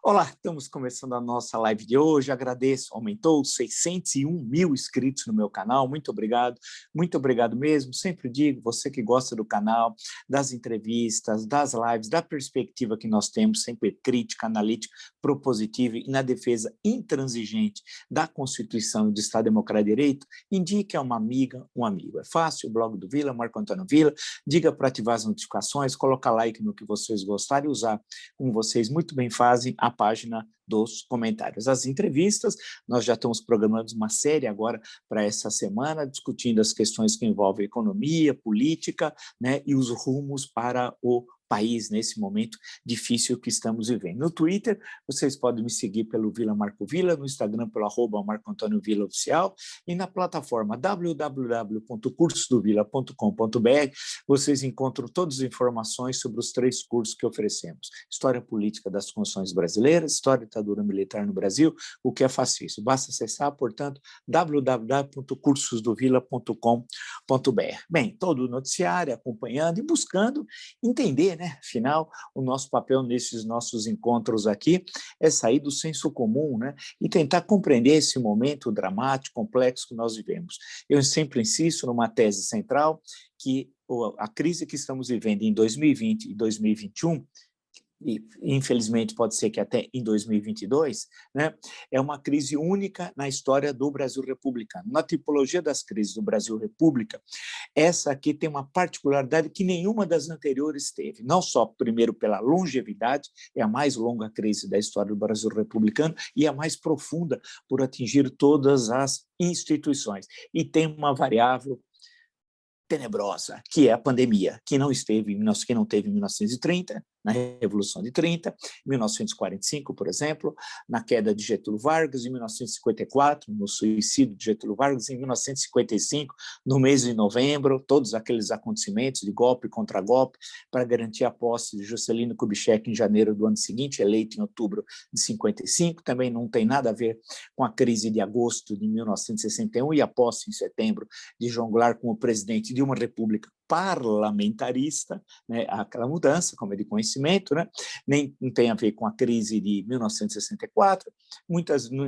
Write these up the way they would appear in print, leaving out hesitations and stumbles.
Olá, estamos começando a nossa live de hoje. Agradeço, aumentou 601 mil inscritos no meu canal. Muito obrigado mesmo. Sempre digo, você que gosta do canal, das entrevistas, das lives, da perspectiva que nós temos, sempre crítica, analítica, propositiva e na defesa intransigente da Constituição e do Estado Democrático de Direito, indique a uma amiga, um amigo. É fácil, o blog do Vila, Marco Antônio Vila, diga para ativar as notificações, colocar like no que vocês gostarem e usar, como vocês muito bem fazem, a página dos comentários. As entrevistas, nós já estamos programando uma série agora para essa semana, discutindo as questões que envolvem economia, política, né, e os rumos para o país nesse momento difícil que estamos vivendo. No Twitter, vocês podem me seguir pelo Vila Marco Vila, no Instagram pelo @Marco Antônio Vila Oficial e na plataforma www.cursosdovila.com.br vocês encontram todas as informações sobre os 3 cursos que oferecemos. História Política das Constituições Brasileiras, História da Ditadura Militar no Brasil, o que é fácil. Basta acessar, portanto, www.cursosdovila.com.br. Bem, todo o noticiário, acompanhando e buscando entender, né? Afinal, o nosso papel nesses nossos encontros aqui é sair do senso comum, né? E tentar compreender esse momento dramático, complexo que nós vivemos. Eu sempre insisto numa tese central que a crise que estamos vivendo em 2020 e 2021, e infelizmente pode ser que até em 2022, né, é uma crise única na história do Brasil republicano. Na tipologia das crises do Brasil República, essa aqui tem uma particularidade que nenhuma das anteriores teve, não só, primeiro, pela longevidade, é a mais longa crise da história do Brasil republicano e a mais profunda por atingir todas as instituições. E tem uma variável tenebrosa, que é a pandemia, que não teve em 1930, na Revolução de 30, em 1945, por exemplo, na queda de Getúlio Vargas, em 1954, no suicídio de Getúlio Vargas, em 1955, no mês de novembro, todos aqueles acontecimentos de golpe contra golpe para garantir a posse de Juscelino Kubitschek em janeiro do ano seguinte, eleito em outubro de 55, também não tem nada a ver com a crise de agosto de 1961 e a posse em setembro de João Goulart como presidente de uma república parlamentarista, né, aquela mudança, como é de conhecimento, né, nem não tem a ver com a crise de 1964,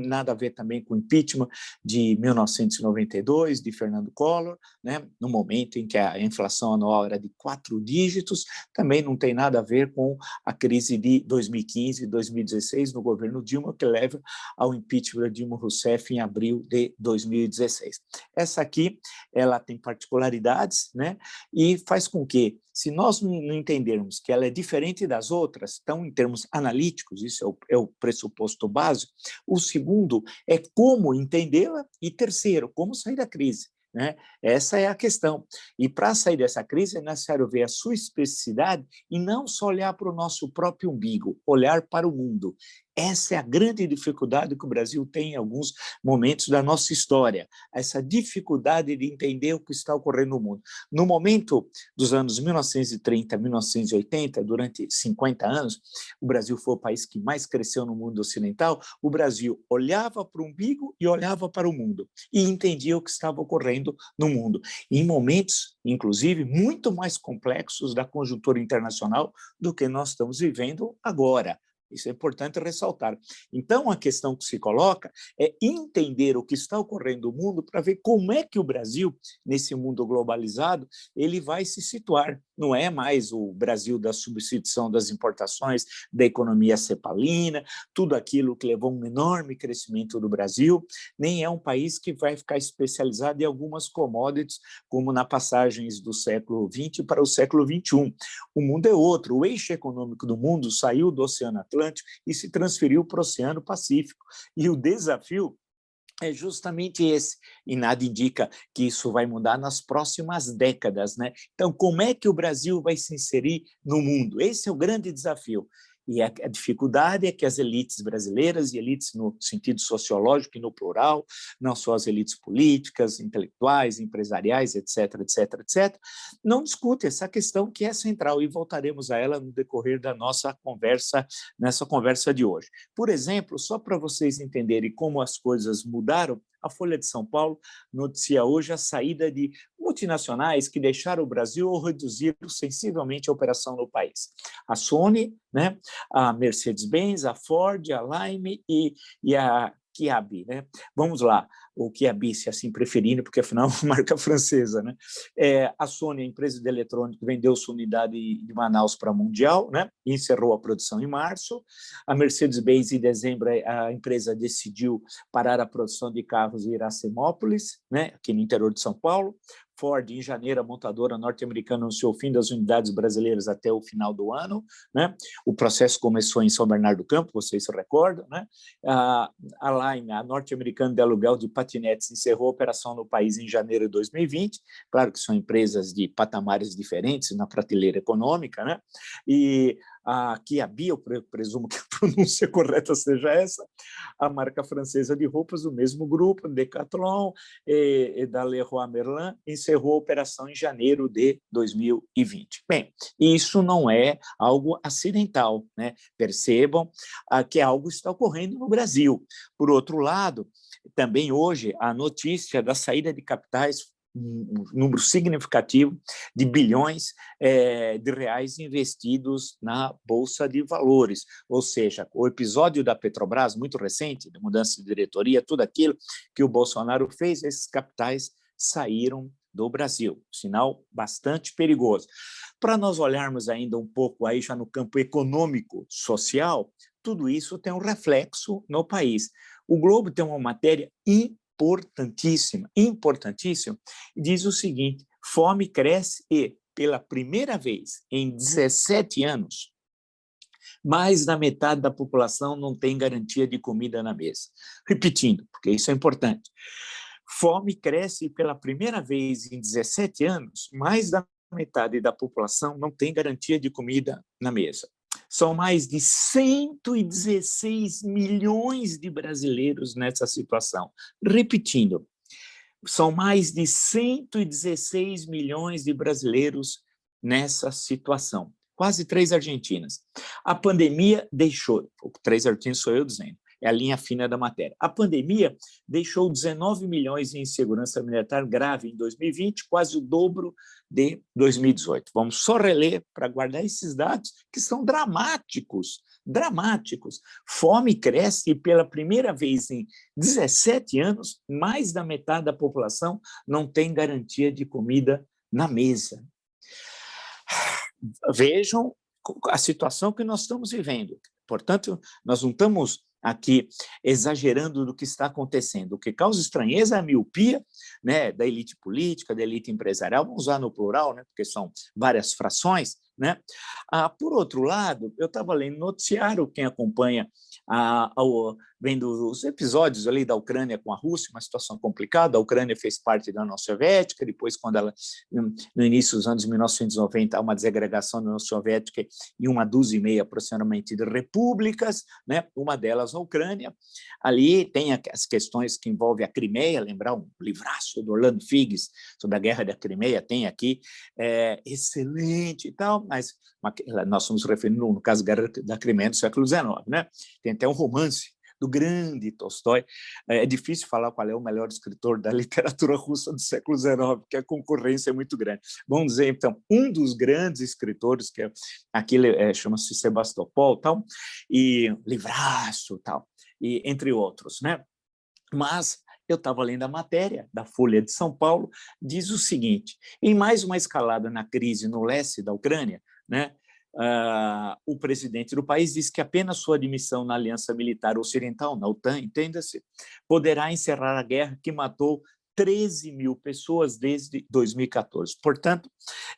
nada a ver também com o impeachment de 1992, de Fernando Collor, né, no momento em que a inflação anual era de 4 dígitos, também não tem nada a ver com a crise de 2015 e 2016 no governo Dilma, que leva ao impeachment de Dilma Rousseff em abril de 2016. Essa aqui, ela tem particularidades, né, e faz com que, se nós não entendermos que ela é diferente das outras, então, em termos analíticos, isso é o pressuposto básico, o segundo é como entendê-la e terceiro, como sair da crise. Né? Essa é a questão. E para sair dessa crise é necessário ver a sua especificidade e não só olhar para o nosso próprio umbigo, olhar para o mundo. Essa é a grande dificuldade que o Brasil tem em alguns momentos da nossa história, essa dificuldade de entender o que está ocorrendo no mundo. No momento dos anos 1930 a 1980, durante 50 anos, o Brasil foi o país que mais cresceu no mundo ocidental, o Brasil olhava para o umbigo e olhava para o mundo, e entendia o que estava ocorrendo no mundo, em momentos, inclusive, muito mais complexos da conjuntura internacional do que nós estamos vivendo agora. Isso é importante ressaltar. Então, a questão que se coloca é entender o que está ocorrendo no mundo para ver como é que o Brasil, nesse mundo globalizado, ele vai se situar. Não é mais o Brasil da substituição das importações, da economia cepalina, tudo aquilo que levou a um enorme crescimento do Brasil, nem é um país que vai ficar especializado em algumas commodities, como na passagens do século XX para o século XXI. O mundo é outro. O eixo econômico do mundo saiu do Oceano Atlântico e se transferiu para o Oceano Pacífico. E o desafio é justamente esse, e nada indica que isso vai mudar nas próximas décadas, né? Então, como é que o Brasil vai se inserir no mundo? Esse é o grande desafio. E a dificuldade é que as elites brasileiras, e elites no sentido sociológico e no plural, não só as elites políticas, intelectuais, empresariais, etc., etc., etc., não discutem essa questão que é central, e voltaremos a ela no decorrer da nossa conversa, nessa conversa de hoje. Por exemplo, só para vocês entenderem como as coisas mudaram, a Folha de São Paulo noticia hoje a saída de multinacionais que deixaram o Brasil ou reduziram sensivelmente a operação no país. A Sony, né? A Mercedes-Benz, a Ford, a Lime e a Kiabi, né? Vamos lá, o Kiabi, se assim preferirem, porque afinal é uma marca francesa, né? A Sony, a empresa de eletrônico, vendeu sua unidade de Manaus para a Mundial, né? E encerrou a produção em março. A Mercedes-Benz, em dezembro, a empresa decidiu parar a produção de carros em Iracemópolis, né? Aqui no interior de São Paulo. Ford, em janeiro, a montadora norte-americana anunciou o fim das unidades brasileiras até o final do ano, né? O processo começou em São Bernardo do Campo, vocês se recordam, né? A Lime, a norte-americana de aluguel de patinetes, encerrou a operação no país em janeiro de 2020. Claro que são empresas de patamares diferentes na prateleira econômica, né? E a Kiabi, eu presumo que a pronúncia correta seja essa, a marca francesa de roupas do mesmo grupo, Decathlon e da Leroy Merlin, encerrou a operação em janeiro de 2020. Bem, isso não é algo acidental, né? Percebam que algo está ocorrendo no Brasil. Por outro lado, também hoje a notícia da saída de capitais, um número significativo de bilhões de reais investidos na Bolsa de Valores. Ou seja, o episódio da Petrobras, muito recente, de mudança de diretoria, tudo aquilo que o Bolsonaro fez, esses capitais saíram do Brasil, sinal bastante perigoso. Para nós olharmos ainda um pouco aí já no campo econômico, social, tudo isso tem um reflexo no país. O Globo tem uma matéria importantíssima, importantíssima, diz o seguinte: fome cresce e, pela primeira vez em 17 anos, mais da metade da população não tem garantia de comida na mesa. Repetindo, porque isso é importante. Fome cresce e, pela primeira vez em 17 anos, mais da metade da população não tem garantia de comida na mesa. São mais de 116 milhões de brasileiros nessa situação. Repetindo, são mais de 116 milhões de brasileiros nessa situação. Quase 3 Argentinas. A pandemia deixou, 3 Argentinas sou eu dizendo, é a linha fina da matéria. A pandemia deixou 19 milhões em insegurança alimentar grave em 2020, quase o dobro de 2018. Vamos só reler para guardar esses dados que são dramáticos, dramáticos. Fome cresce e pela primeira vez em 17 anos, mais da metade da população não tem garantia de comida na mesa. Vejam a situação que nós estamos vivendo. Portanto, nós não estamos aqui exagerando do que está acontecendo. O que causa estranheza é a miopia, né, da elite política, da elite empresarial, vamos usar no plural, né, porque são várias frações, né? Por outro lado, eu estava lendo noticiário, quem acompanha vendo os episódios ali da Ucrânia com a Rússia, uma situação complicada. A Ucrânia fez parte da União Soviética, depois, quando ela, no início dos anos 1990, há uma desagregação da União Soviética e uma dúzia e meia aproximadamente de repúblicas, né? Uma delas a Ucrânia. Ali tem as questões que envolvem a Crimeia, lembrar um livraço do Orlando Figes sobre a Guerra da Crimeia, tem aqui, excelente e tal, mas nós estamos referindo, no caso, da Guerra da Crimeia do século XIX, né? Tem até um romance do grande Tolstói. É difícil falar qual é o melhor escritor da literatura russa do século XIX, porque a concorrência é muito grande. Vamos dizer, então, um dos grandes escritores, que aquele chama-se Sebastopol, tal, e livraço, tal, e entre outros, né? Mas eu estava lendo a matéria da Folha de São Paulo, diz o seguinte: em mais uma escalada na crise no leste da Ucrânia, né, o presidente do país disse que apenas sua admissão na Aliança Militar Ocidental, na OTAN, entenda-se, poderá encerrar a guerra que matou 13 mil pessoas desde 2014. Portanto,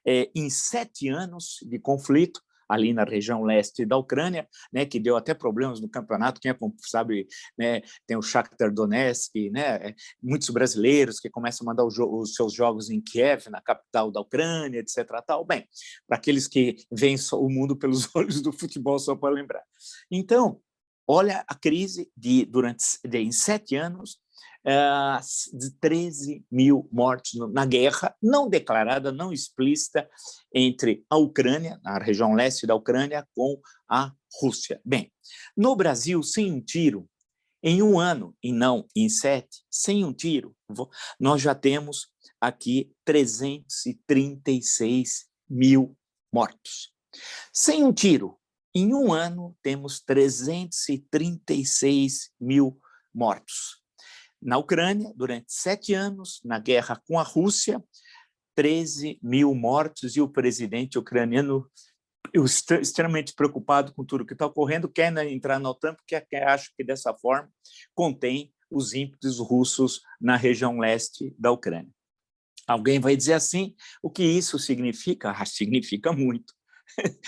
em 7 anos de conflito, ali na região leste da Ucrânia, né, que deu até problemas no campeonato, quem sabe, né, tem o Shakhtar Donetsk, né, muitos brasileiros que começam a mandar os seus jogos em Kiev, na capital da Ucrânia, etc. Tal. Bem, para aqueles que veem o mundo pelos olhos do futebol, só para lembrar. Então, olha a crise em 7 anos, de 13 mil mortos na guerra não declarada, não explícita, entre a Ucrânia, a região leste da Ucrânia, com a Rússia. Bem, no Brasil, sem um tiro, Em um ano, e não em 7, sem um tiro, nós já temos aqui 336 mil mortos. Sem um tiro, em um ano, temos 336 mil mortos. Na Ucrânia, durante 7 anos, na guerra com a Rússia, 13 mil mortos, e o presidente ucraniano, extremamente preocupado com tudo que está ocorrendo, quer entrar na OTAN, porque acha que dessa forma contém os ímpetos russos na região leste da Ucrânia. Alguém vai dizer assim, o que isso significa? Significa muito.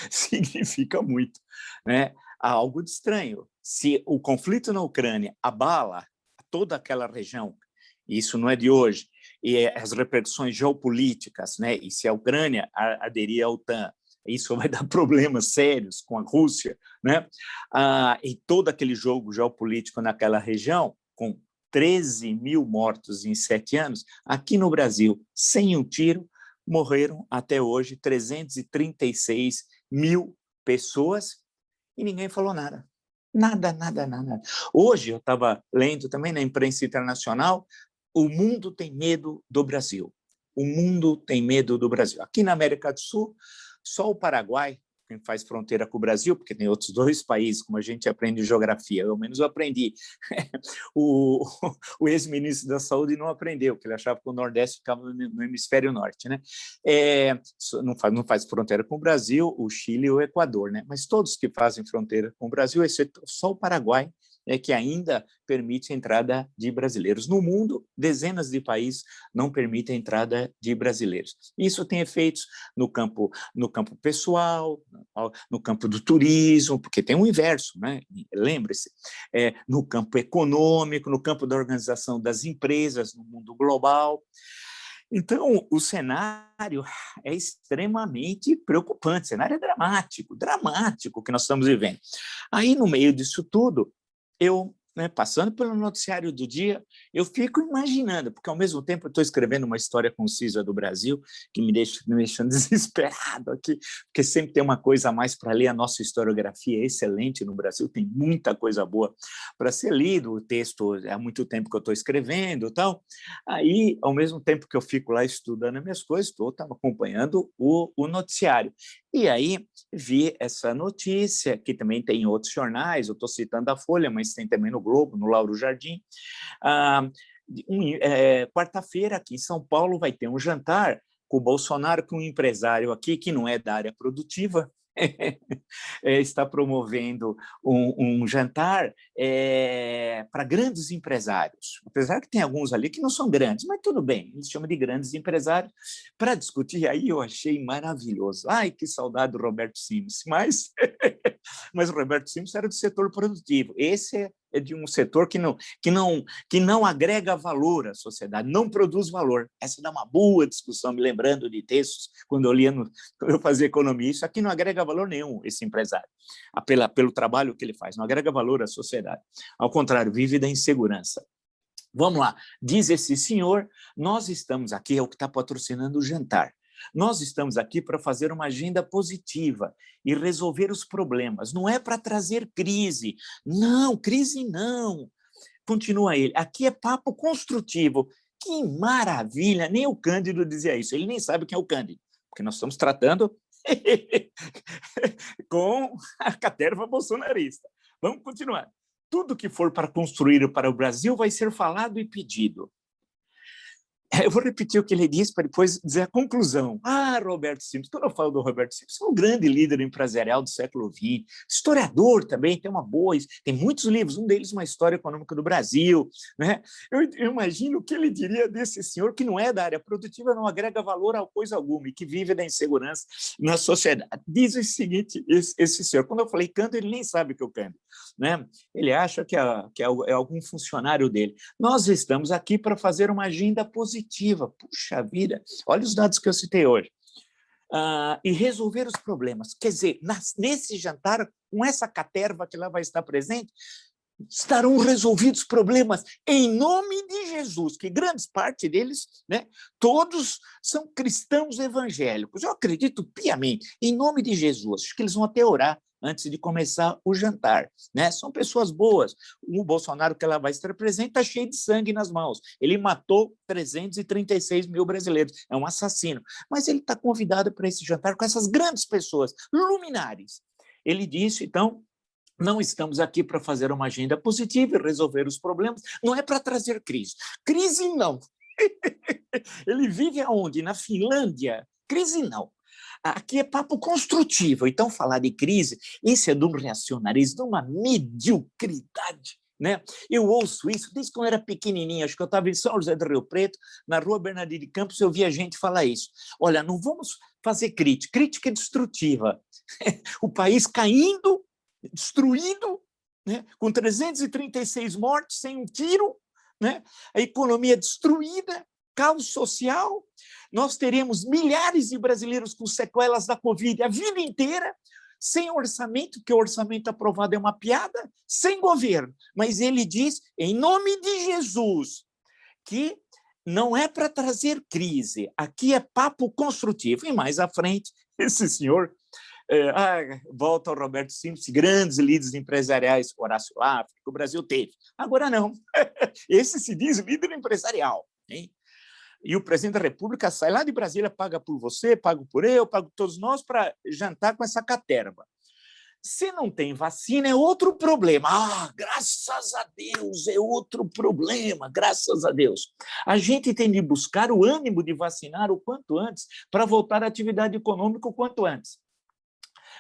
Significa muito, né? Há algo de estranho. Se o conflito na Ucrânia abala toda aquela região, isso não é de hoje, e as repercussões geopolíticas, né? E se a Ucrânia aderir à OTAN, isso vai dar problemas sérios com a Rússia, né? E todo aquele jogo geopolítico naquela região, com 13 mil mortos em 7 anos, aqui no Brasil, sem um tiro, morreram até hoje 336 mil pessoas e ninguém falou nada. Nada, nada, nada. Hoje, eu estava lendo também na imprensa internacional, o mundo tem medo do Brasil. O mundo tem medo do Brasil. Aqui na América do Sul, só o Paraguai, quem faz fronteira com o Brasil, porque tem outros 2 países, como a gente aprende geografia, ao menos eu aprendi. o ex-ministro da Saúde não aprendeu, porque ele achava que o Nordeste ficava no hemisfério norte, né? Não faz fronteira com o Brasil, o Chile e o Equador, né? Mas todos que fazem fronteira com o Brasil, exceto só o Paraguai, que ainda permite a entrada de brasileiros. No mundo, dezenas de países não permitem a entrada de brasileiros. Isso tem efeitos no campo pessoal, no campo do turismo, porque tem o inverso, né? Lembre-se, no campo econômico, no campo da organização das empresas, no mundo global. Então, o cenário é extremamente preocupante, o cenário é dramático que nós estamos vivendo. Aí, no meio disso tudo, eu, passando pelo noticiário do dia, eu fico imaginando, porque ao mesmo tempo eu estou escrevendo uma história concisa do Brasil, que me deixa desesperado aqui, porque sempre tem uma coisa a mais para ler. A nossa historiografia é excelente no Brasil, tem muita coisa boa para ser lido, o texto há muito tempo que eu estou escrevendo e tal. Aí, ao mesmo tempo que eu fico lá estudando as minhas coisas, estava acompanhando o noticiário. E aí vi essa notícia, que também tem em outros jornais, eu estou citando a Folha, mas tem também no Globo, no Lauro Jardim. Quarta-feira, aqui em São Paulo, vai ter um jantar com o Bolsonaro, com um empresário aqui que não é da área produtiva, está promovendo um jantar para grandes empresários, apesar que tem alguns ali que não são grandes, mas tudo bem, eles chamam de grandes empresários, para discutir. Aí eu achei maravilhoso. Ai, que saudade do Roberto Simples, mas o Roberto Simples era do setor produtivo, esse é de um setor que não agrega valor à sociedade, não produz valor. Essa dá uma boa discussão, me lembrando de textos, quando eu fazia economia. Isso aqui não agrega valor nenhum, esse empresário, pelo trabalho que ele faz, não agrega valor à sociedade. Ao contrário, vive da insegurança. Vamos lá, diz esse senhor, nós estamos aqui, é o que está patrocinando o jantar. Nós estamos aqui para fazer uma agenda positiva e resolver os problemas. Não é para trazer crise. Não, crise não. Continua ele. Aqui é papo construtivo. Que maravilha! Nem o Cândido dizia isso. Ele nem sabe quem é o Cândido, porque nós estamos tratando com a caterva bolsonarista. Vamos continuar. Tudo que for para construir para o Brasil vai ser falado e pedido. Eu vou repetir o que ele disse para depois dizer a conclusão. Roberto Simples, quando eu falo do Roberto Simples, é um grande líder empresarial do século XX, historiador também, tem muitos livros, um deles uma história econômica do Brasil, né? Eu imagino o que ele diria desse senhor que não é da área produtiva, não agrega valor a coisa alguma e que vive da insegurança na sociedade. Diz o seguinte, esse senhor, quando eu falei Cândido, ele nem sabe o que é o Cândido, né? Ele acha que é algum funcionário dele. Nós estamos aqui para fazer uma agenda positiva. Puxa vida, olha os dados que eu citei hoje. E resolver os problemas. Quer dizer, nesse jantar, com essa caterva que lá vai estar presente, estarão resolvidos problemas em nome de Jesus, que grande parte deles, né, todos são cristãos evangélicos. Eu acredito piamente, em nome de Jesus, acho que eles vão até orar antes de começar o jantar, né? São pessoas boas. O Bolsonaro que ela vai se representar está cheio de sangue nas mãos. Ele matou 336 mil brasileiros. É um assassino. Mas ele está convidado para esse jantar com essas grandes pessoas, luminares. Ele disse, então, não estamos aqui para fazer uma agenda positiva e resolver os problemas, não é para trazer crise. Crise, não. Ele vive aonde? Na Finlândia? Crise, não. Aqui é papo construtivo. Então, falar de crise, isso é de um reacionarismo, de uma mediocridade. Né? Eu ouço isso desde quando eu era pequenininho, acho que eu estava em São José do Rio Preto, na rua Bernardino de Campos, eu via gente falar isso. Olha, não vamos fazer crítica é destrutiva. O país caindo, destruído, né? Com 336 mortes, sem um tiro, né? A economia destruída, caos social, nós teremos milhares de brasileiros com sequelas da Covid a vida inteira, sem orçamento, porque o orçamento aprovado é uma piada, sem governo. Mas ele diz, em nome de Jesus, que não é para trazer crise, aqui é papo construtivo. E mais à frente, esse senhor volta ao Roberto Simples, grandes líderes empresariais, Horácio Laffer, que o Brasil teve. Agora não. Esse se diz líder empresarial. Hein? E o presidente da República sai lá de Brasília, paga por você, pago por eu, pago todos nós para jantar com essa caterva. Se não tem vacina, é outro problema. Graças a Deus, é outro problema, graças a Deus. A gente tem de buscar o ânimo de vacinar o quanto antes para voltar à atividade econômica o quanto antes.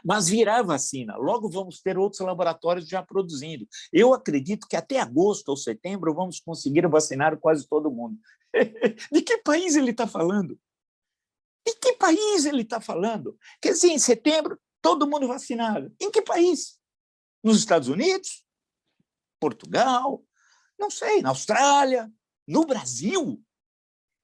Mas virá vacina, logo vamos ter outros laboratórios já produzindo. Eu acredito que até agosto ou setembro vamos conseguir vacinar quase todo mundo. De que país ele está falando? De que país ele está falando? Quer dizer, em setembro, todo mundo vacinado. Em que país? Nos Estados Unidos? Portugal? Não sei, na Austrália? No Brasil?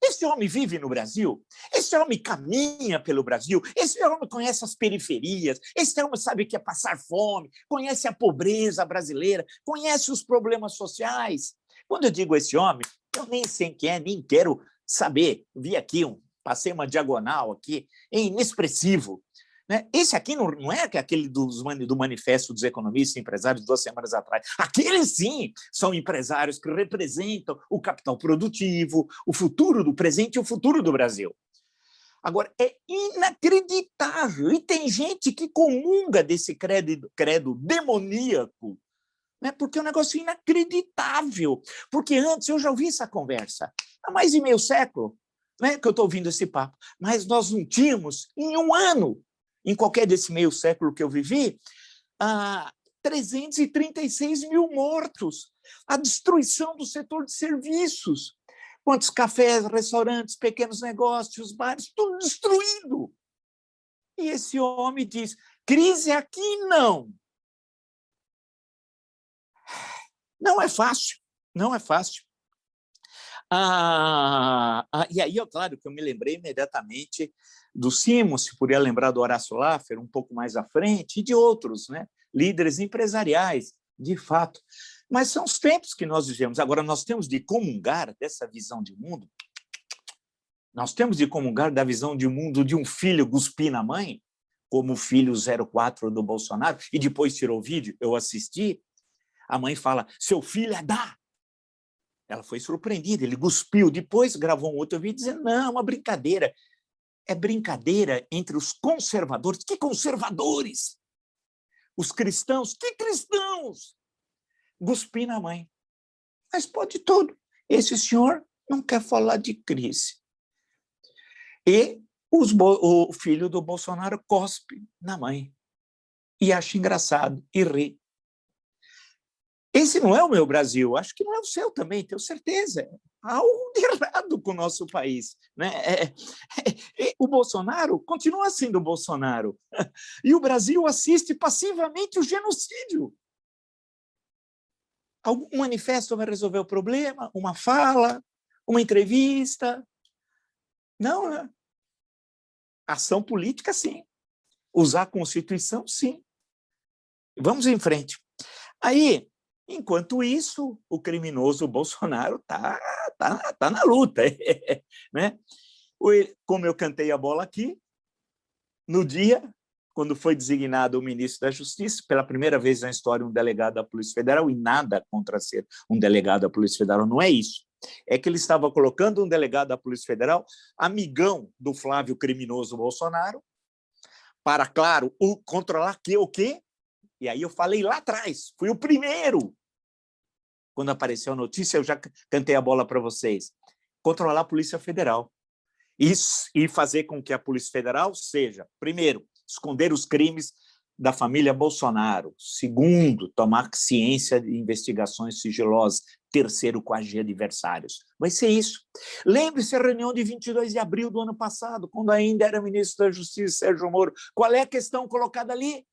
Esse homem vive no Brasil? Esse homem caminha pelo Brasil? Esse homem conhece as periferias? Esse homem sabe o que é passar fome? Conhece a pobreza brasileira? Conhece os problemas sociais? Quando eu digo esse homem, eu nem sei quem é, nem quero saber. Vi aqui, passei uma diagonal aqui, é inexpressivo. Né? Esse aqui não é aquele do Manifesto dos Economistas e Empresários 2 semanas atrás. Aqueles, sim, são empresários que representam o capital produtivo, o futuro do presente e o futuro do Brasil. Agora, é inacreditável. E tem gente que comunga desse credo demoníaco, né? Porque é um negócio inacreditável. Porque antes eu já ouvi essa conversa, há mais de meio século, né, que eu estou ouvindo esse papo. Mas nós não tínhamos, em um ano, em qualquer desse meio século que eu vivi, 336 mil mortos, a destruição do setor de serviços, quantos cafés, restaurantes, pequenos negócios, bares, tudo destruído. E esse homem diz, crise aqui não. Não é fácil, não é fácil. E aí, claro, que eu me lembrei imediatamente do Simons, se poderia lembrar do Horácio Laffer, um pouco mais à frente, e de outros, né? Líderes empresariais, de fato. Mas são os tempos que nós vivemos. Agora, nós temos de comungar dessa visão de mundo, nós temos de comungar da visão de mundo de um filho cuspir na mãe, como o filho 04 do Bolsonaro, e depois tirou o vídeo, eu assisti, a mãe fala, seu filho é da... Ela foi surpreendida, ele cuspiu, depois gravou um outro vídeo dizendo, não, é uma brincadeira. É brincadeira entre os conservadores. Que conservadores? Os cristãos? Que cristãos? Cuspir na mãe. Mas pode tudo. Esse senhor não quer falar de crise. E o filho do Bolsonaro cospe na mãe. E acha engraçado e ri. Esse não é o meu Brasil, acho que não é o seu também, tenho certeza. Há algo de errado com o nosso país. Né? O Bolsonaro continua sendo o Bolsonaro. E o Brasil assiste passivamente o genocídio. Algum manifesto vai resolver o problema? Uma fala? Uma entrevista? Não, né? Ação política, sim. Usar a Constituição, sim. Vamos em frente. Aí, enquanto isso, o criminoso Bolsonaro tá na luta. Né? Como eu cantei a bola aqui, no dia, quando foi designado o ministro da Justiça, pela primeira vez na história, um delegado da Polícia Federal, e nada contra ser um delegado da Polícia Federal, não é isso. É que ele estava colocando um delegado da Polícia Federal, amigão do Flávio criminoso Bolsonaro, para, claro, controlar o quê? E aí eu falei lá atrás, fui o primeiro. Quando apareceu a notícia, eu já cantei a bola para vocês. Controlar a Polícia Federal. E fazer com que a Polícia Federal seja, primeiro, esconder os crimes da família Bolsonaro. Segundo, tomar ciência de investigações sigilosas. Terceiro, coagir adversários. Vai ser isso. Lembre-se a reunião de 22 de abril do ano passado, quando ainda era ministro da Justiça, Sérgio Moro. Qual é a questão colocada ali?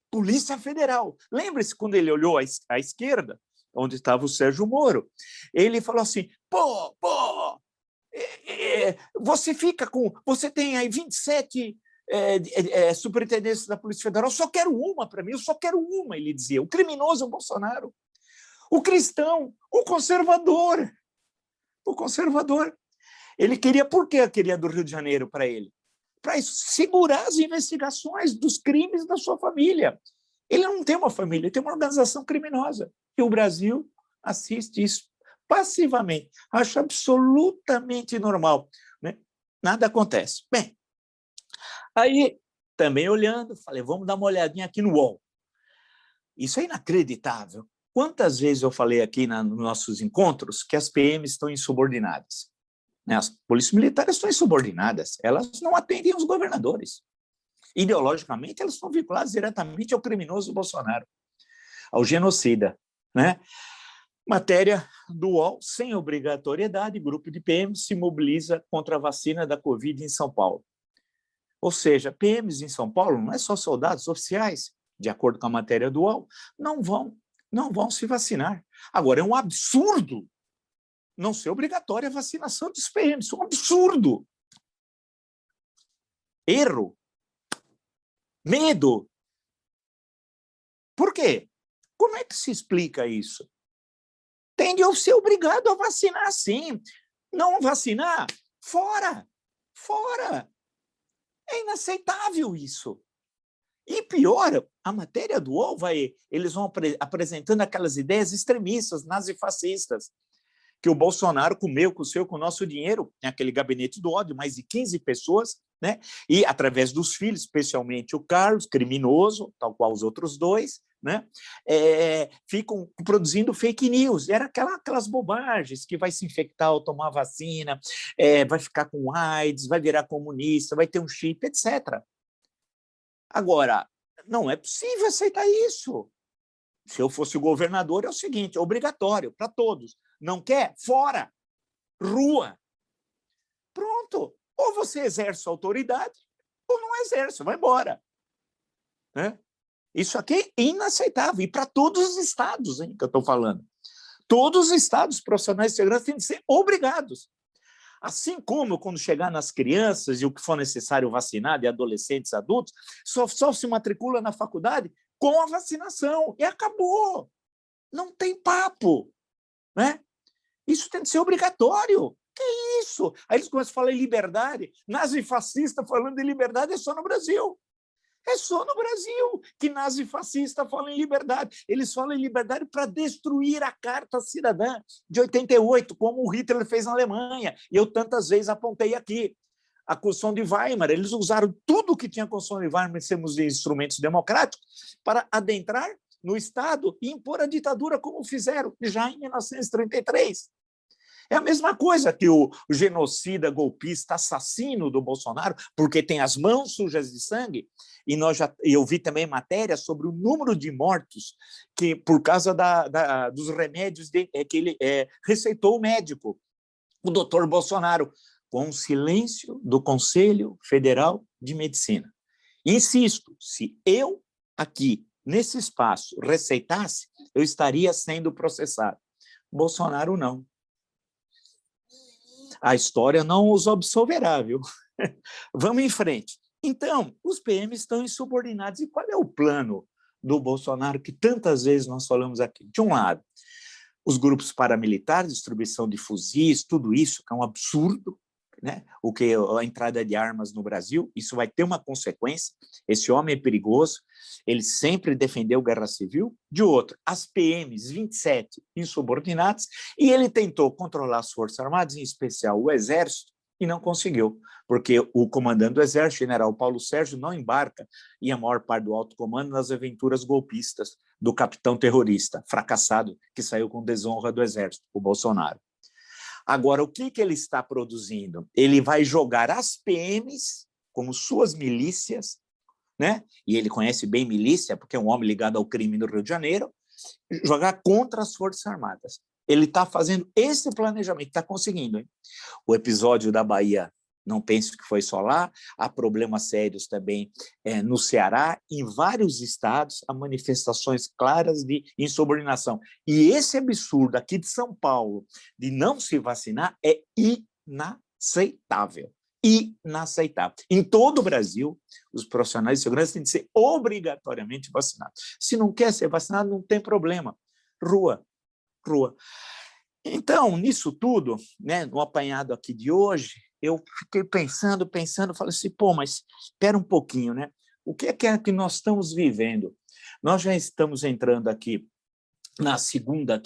Polícia Federal. Lembre-se quando ele olhou à esquerda, onde estava o Sérgio Moro, ele falou assim, você tem aí 27 superintendentes da Polícia Federal, eu só quero uma para mim, eu só quero uma, ele dizia. O criminoso é o Bolsonaro, o cristão, o conservador. Ele queria, por que queria do Rio de Janeiro para ele? Para segurar as investigações dos crimes da sua família. Ele não tem uma família, ele tem uma organização criminosa. E o Brasil assiste isso passivamente. Acho absolutamente normal, né? Nada acontece. Bem, aí, também olhando, falei, vamos dar uma olhadinha aqui no UOL. Isso é inacreditável. Quantas vezes eu falei aqui nos nossos encontros que as PMs estão insubordinadas? As polícias militares estão insubordinadas, elas não atendem os governadores. Ideologicamente, elas estão vinculadas diretamente ao criminoso Bolsonaro, ao genocida, né? Matéria do UOL, sem obrigatoriedade, grupo de PMs se mobiliza contra a vacina da Covid em São Paulo. Ou seja, PMs em São Paulo, não é só soldados oficiais, de acordo com a matéria do UOL, não vão se vacinar. Agora, é um absurdo não ser obrigatória a vacinação dos PMs, isso é um absurdo. Erro. Medo. Por quê? Como é que se explica isso? Tem de ser obrigado a vacinar, sim. Não vacinar? Fora! Fora! É inaceitável isso. E pior, a matéria do UOL eles vão apresentando aquelas ideias extremistas, nazifascistas, que o Bolsonaro comeu com o nosso dinheiro, aquele gabinete do ódio, mais de 15 pessoas, né? E através dos filhos, especialmente o Carlos, criminoso, tal qual os outros dois, né? Ficam produzindo fake news. Era aquelas bobagens que vai se infectar ao tomar vacina, vai ficar com AIDS, vai virar comunista, vai ter um chip, etc. Agora, não é possível aceitar isso. Se eu fosse o governador, é o seguinte, é obrigatório para todos. Não quer? Fora. Rua. Pronto. Ou você exerce autoridade, ou não exerce, vai embora. Né? Isso aqui é inaceitável. E para todos os estados, hein, que eu estou falando. Todos os estados profissionais de segurança têm de ser obrigados. Assim como, quando chegar nas crianças e o que for necessário vacinar, de adolescentes, adultos, só se matricula na faculdade com a vacinação. E acabou. Não tem papo. Né? Isso tem de ser obrigatório. Que isso? Aí eles começam a falar em liberdade. Nazifascista falando em liberdade é só no Brasil. É só no Brasil que nazifascista fala em liberdade. Eles falam em liberdade para destruir a Carta Cidadã de 88, como o Hitler fez na Alemanha. E eu tantas vezes apontei aqui. A Constituição de Weimar, eles usaram tudo que tinha a Constituição de Weimar em termos de instrumentos democráticos para adentrar no Estado e impor a ditadura como fizeram já em 1933. É a mesma coisa que o genocida, golpista, assassino do Bolsonaro, porque tem as mãos sujas de sangue, e eu vi também matéria sobre o número de mortos que, por causa dos remédios que ele receitou o médico, o doutor Bolsonaro, com o silêncio do Conselho Federal de Medicina. Insisto, se eu aqui, nesse espaço, receitasse, eu estaria sendo processado. Bolsonaro não. A história não os absolverá, viu? Vamos em frente. Então, os PMs estão insubordinados. E qual é o plano do Bolsonaro que tantas vezes nós falamos aqui? De um lado, os grupos paramilitares, distribuição de fuzis, tudo isso que é um absurdo, né? O que a entrada de armas no Brasil, isso vai ter uma consequência. Esse homem é perigoso, ele sempre defendeu guerra civil. De outro, as PMs, 27 insubordinados, e ele tentou controlar as Forças Armadas, em especial o Exército, e não conseguiu, porque o comandante do Exército, general Paulo Sérgio, não embarca, e a maior parte do alto comando, nas aventuras golpistas do capitão terrorista, fracassado, que saiu com desonra do Exército, o Bolsonaro. Agora, o que ele está produzindo? Ele vai jogar as PMs como suas milícias, né? E ele conhece bem milícia, porque é um homem ligado ao crime no Rio de Janeiro, jogar contra as Forças Armadas. Ele está fazendo esse planejamento, está conseguindo. Hein? O episódio da Bahia, não penso que foi só lá, há problemas sérios também no Ceará, em vários estados, há manifestações claras de insubordinação. E esse absurdo aqui de São Paulo, de não se vacinar, é inaceitável. Inaceitável. Em todo o Brasil, os profissionais de segurança têm de ser obrigatoriamente vacinados. Se não quer ser vacinado, não tem problema. Rua. Então, nisso tudo, né, no apanhado aqui de hoje, eu fiquei pensando, falei assim, pô, mas espera um pouquinho, né? O que é que nós estamos vivendo? Nós já estamos entrando aqui na segunda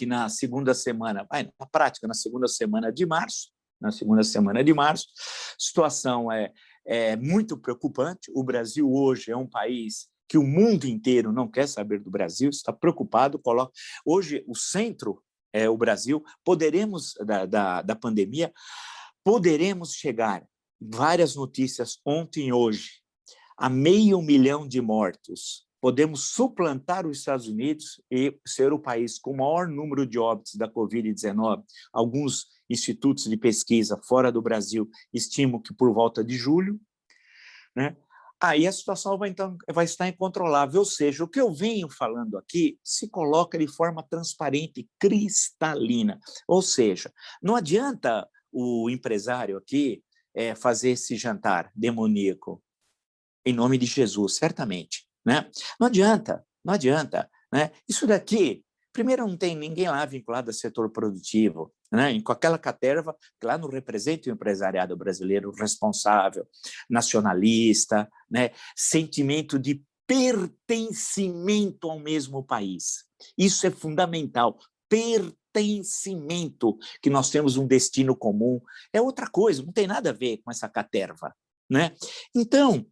semana, na prática, na segunda semana de março, a situação é muito preocupante. O Brasil hoje é um país que o mundo inteiro não quer saber do Brasil, está preocupado, hoje o centro é o Brasil, poderemos, da pandemia, poderemos chegar, várias notícias ontem e hoje, a 500 mil de mortos. Podemos suplantar os Estados Unidos e ser o país com o maior número de óbitos da Covid-19. Alguns institutos de pesquisa fora do Brasil estimam que por volta de julho, né? Aí a situação vai estar incontrolável, ou seja, o que eu venho falando aqui se coloca de forma transparente e cristalina, ou seja, não adianta o empresário aqui fazer esse jantar demoníaco, em nome de Jesus, certamente, né? Não adianta, né? Isso daqui, primeiro, não tem ninguém lá vinculado ao setor produtivo, né? Com aquela caterva que lá não representa o empresariado brasileiro responsável, nacionalista, né? Sentimento de pertencimento ao mesmo país. Isso é fundamental, pertencimento, que nós temos um destino comum, é outra coisa, não tem nada a ver com essa caterva, né? Então,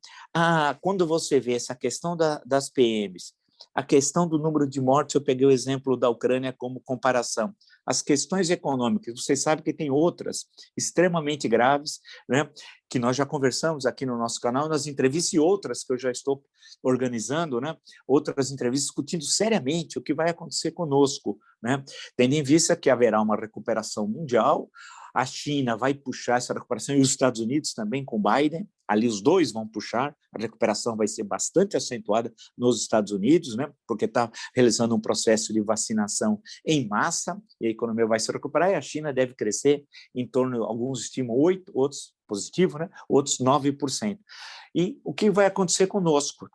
quando você vê essa questão das PMs, a questão do número de mortes, eu peguei o exemplo da Ucrânia como comparação. As questões econômicas, vocês sabem que tem outras extremamente graves, né, que nós já conversamos aqui no nosso canal, nas entrevistas e outras que eu já estou organizando, né, outras entrevistas discutindo seriamente o que vai acontecer conosco, né, tendo em vista que haverá uma recuperação mundial, a China vai puxar essa recuperação e os Estados Unidos também com Biden, ali os dois vão puxar, a recuperação vai ser bastante acentuada nos Estados Unidos, né, porque está realizando um processo de vacinação em massa, e a economia vai se recuperar, e a China deve crescer em torno, alguns estimam 8%, outros positivo, né, outros 9%. E o que vai acontecer conosco?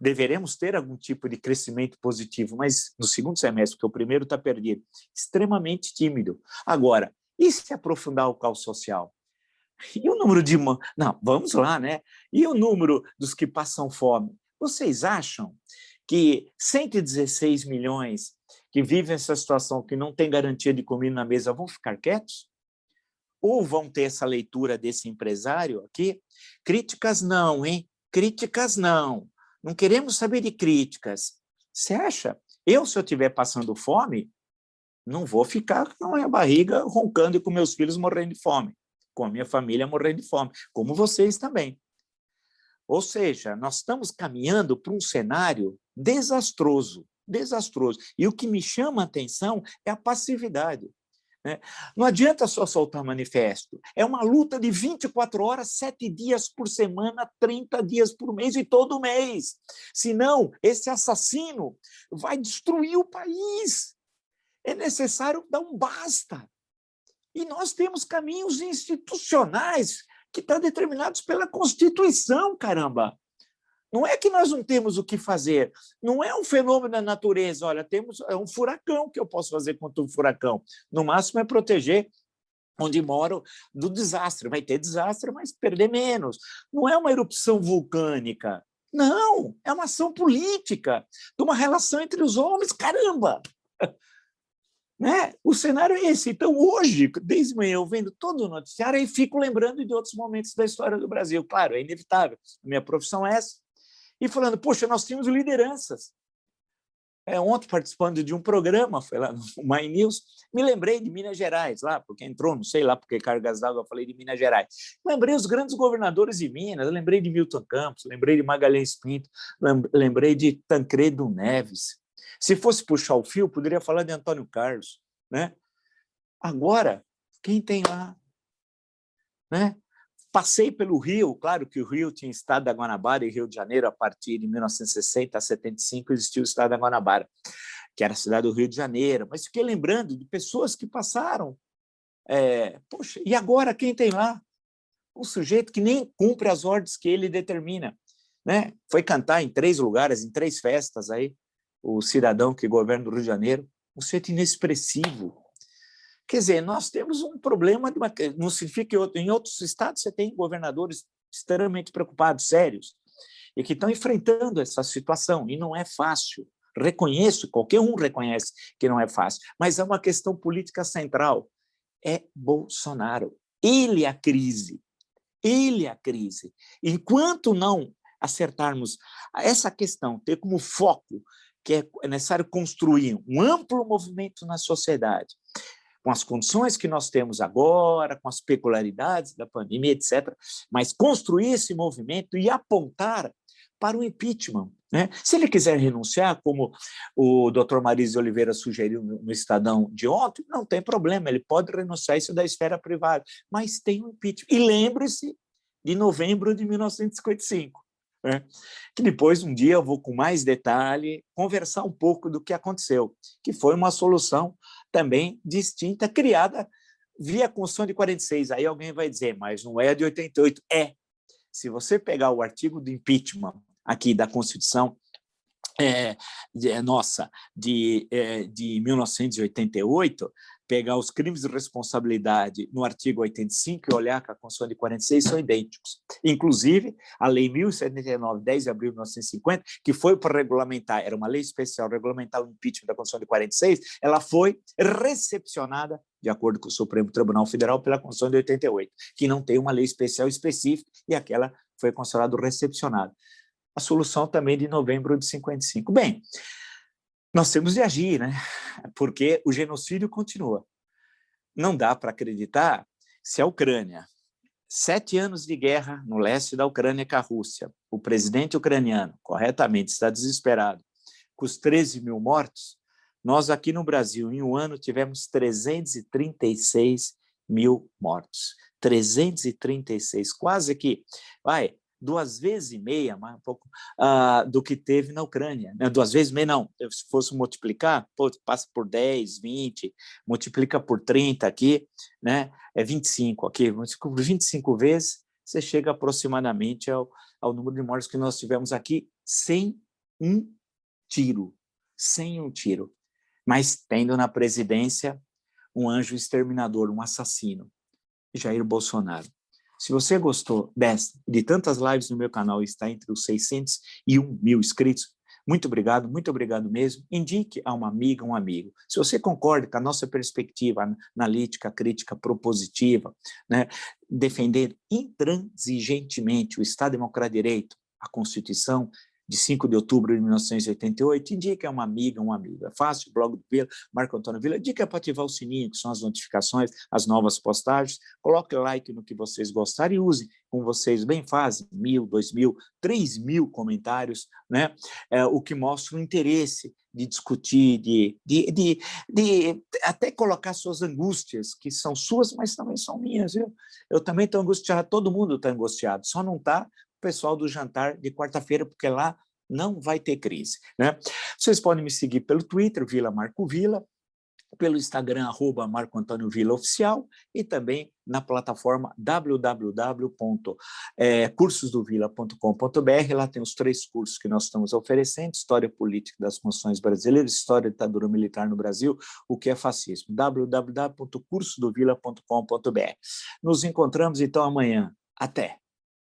Deveremos ter algum tipo de crescimento positivo, mas no segundo semestre, porque o primeiro está perdido, extremamente tímido. Agora, e se aprofundar o caos social? E o número de... Não, vamos lá, né? E o número dos que passam fome? Vocês acham que 116 milhões que vivem essa situação, que não tem garantia de comida na mesa, vão ficar quietos? Ou vão ter essa leitura desse empresário aqui? Críticas não, hein? Críticas não. Não queremos saber de críticas. Você acha? Se eu estiver passando fome, não vou ficar com a minha barriga roncando e com meus filhos morrendo de fome, com a minha família morrendo de fome, como vocês também. Ou seja, nós estamos caminhando para um cenário desastroso. E o que me chama a atenção é a passividade, né? Não adianta só soltar manifesto, é uma luta de 24 horas, 7 dias por semana, 30 dias por mês e todo mês. Senão, esse assassino vai destruir o país. É necessário dar um basta. E nós temos caminhos institucionais que estão determinados pela Constituição, caramba. Não é que nós não temos o que fazer, não é um fenômeno da natureza, olha, temos um furacão que eu posso fazer contra um furacão. No máximo é proteger onde moro, do desastre. Vai ter desastre, mas perder menos. Não é uma erupção vulcânica. Não, é uma ação política, de uma relação entre os homens. Caramba! Né? O cenário é esse. Então, hoje, desde manhã, eu vendo todo o noticiário e fico lembrando de outros momentos da história do Brasil. Claro, é inevitável. A minha profissão é essa. E falando, poxa, nós tínhamos lideranças. Ontem, participando de um programa, foi lá no My News, me lembrei de Minas Gerais, lá, porque entrou, não sei lá porque cargas d'água eu falei de Minas Gerais. Lembrei os grandes governadores de Minas, lembrei de Milton Campos, lembrei de Magalhães Pinto, lembrei de Tancredo Neves. Se fosse puxar o fio, poderia falar de Antônio Carlos. Né? Agora, quem tem lá? Né? Passei pelo Rio, claro que o Rio tinha Estado da Guanabara e Rio de Janeiro, a partir de 1960 a 75, existiu o Estado da Guanabara, que era a cidade do Rio de Janeiro, mas fiquei lembrando de pessoas que passaram. Poxa, e agora quem tem lá? Um sujeito que nem cumpre as ordens que ele determina. Né? Foi cantar em 3 lugares, em 3 festas, aí, o cidadão que governa o Rio de Janeiro, um sujeito inexpressivo. Quer dizer, nós temos um problema, não significa que em outros estados você tem governadores extremamente preocupados, sérios, e que estão enfrentando essa situação, e não é fácil. Reconheço, qualquer um reconhece que não é fácil, mas é uma questão política central. É Bolsonaro. Ele é a crise. Ele é a crise. Enquanto não acertarmos essa questão, ter como foco que é necessário construir um amplo movimento na sociedade, com as condições que nós temos agora, com as peculiaridades da pandemia, etc., mas construir esse movimento e apontar para o impeachment. Né? Se ele quiser renunciar, como o doutor Marísio Oliveira sugeriu no Estadão de ontem, não tem problema, ele pode renunciar, isso da esfera privada, mas tem o impeachment. E lembre-se de novembro de 1955. Né? Que depois, um dia, eu vou com mais detalhe conversar um pouco do que aconteceu, que foi uma solução também distinta, criada via Constituição de 46. Aí alguém vai dizer, mas não é a de 88. Se você pegar o artigo do impeachment aqui da Constituição de 1988, pegar os crimes de responsabilidade no artigo 85 e olhar que a Constituição de 46 são idênticos. Inclusive, a Lei 1079, 10 de abril de 1950, que foi para regulamentar, era uma lei especial, regulamentar o impeachment da Constituição de 46, ela foi recepcionada, de acordo com o Supremo Tribunal Federal, pela Constituição de 88, que não tem uma lei especial específica, e aquela foi considerada recepcionada. A solução também de novembro de 55. Bem, nós temos de agir, né? Porque o genocídio continua. Não dá para acreditar se a Ucrânia, 7 anos de guerra no leste da Ucrânia com a Rússia, o presidente ucraniano, corretamente, está desesperado, com os 13 mil mortos, nós aqui no Brasil, em um ano, tivemos 336 mil mortos. 336, quase que, 2,5 vezes, mais um pouco, do que teve na Ucrânia. 2,5 vezes, não. Se fosse multiplicar, passa por 10, 20, multiplica por 30 aqui, né? É 25 aqui. Por 25 vezes, você chega aproximadamente ao número de mortes que nós tivemos aqui sem um tiro. Sem um tiro. Mas tendo na presidência um anjo exterminador, um assassino, Jair Bolsonaro. Se você gostou desta e de tantas lives no meu canal e está entre os 601 mil inscritos, muito obrigado mesmo. Indique a uma amiga, um amigo. Se você concorda com a nossa perspectiva analítica, crítica, propositiva, né, defender intransigentemente o Estado Democrático de Direito, a Constituição de 5 de outubro de 1988, indique a uma amiga, um amigo. É fácil, blog do Vila, Marco Antônio Vila, dica para ativar o sininho, que são as notificações, as novas postagens, coloque like no que vocês gostarem e use, como vocês bem fazem, 1.000, 2.000, 3.000 comentários, né? O que mostra o interesse de discutir, de até colocar suas angústias, que são suas, mas também são minhas. Eu também estou angustiado, todo mundo está angustiado, só não está o pessoal do jantar de quarta-feira, porque lá não vai ter crise. Né? Vocês podem me seguir pelo Twitter, Vila Marco Vila, pelo Instagram, Marco Antônio Villa Oficial, e também na plataforma www.cursosdovilla.com.br. Lá tem os 3 cursos que nós estamos oferecendo: História Política das Constituições Brasileiras, História da Ditadura Militar no Brasil, o que é fascismo, www.cursosdovilla.com.br. Nos encontramos, então, amanhã. Até!